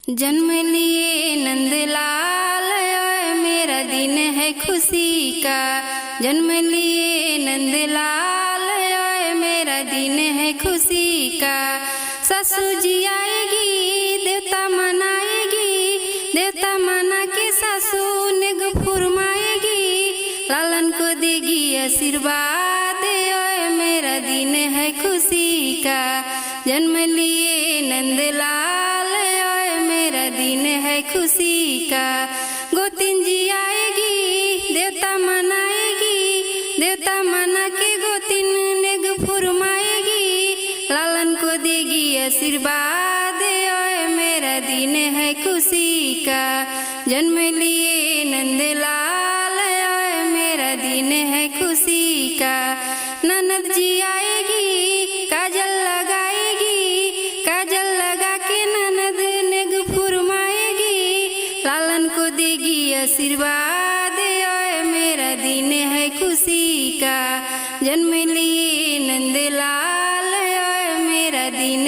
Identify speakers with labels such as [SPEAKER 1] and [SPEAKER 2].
[SPEAKER 1] जन्म लिए नंदलाल आए, मेरा दिन है खुशी का। जन्म लिए नंदलाल आए, मेरा दिन है खुशी का। सासू जी आएगी, देवता मनाएगी, देवता मना के सासू नेग फुरमाएगी, लालन को देगी आशीर्वाद आए, मेरा दिन है खुशी का। जन्म लिए नंदलाल आए, मेरा दिन है खुशी का। गोतिन जी आएगी, देवता मनाएगी, देवता मना के गोतिन नेग फुरमाएगी, लालन को देगी आशीर्वाद आए, मेरा दिन है खुशी का। जन्म लिए नंदलाल आए, मेरा दिन है खुशी का। ननद जी आएगी, काजल लगाएगी, काजल लगा के ननद नेग फुरमाएगी, लालन को देगी आशीर्वाद आए, मेरा दिन है खुशी का। जन्म लिए नंदलाल आए, मेरा दिन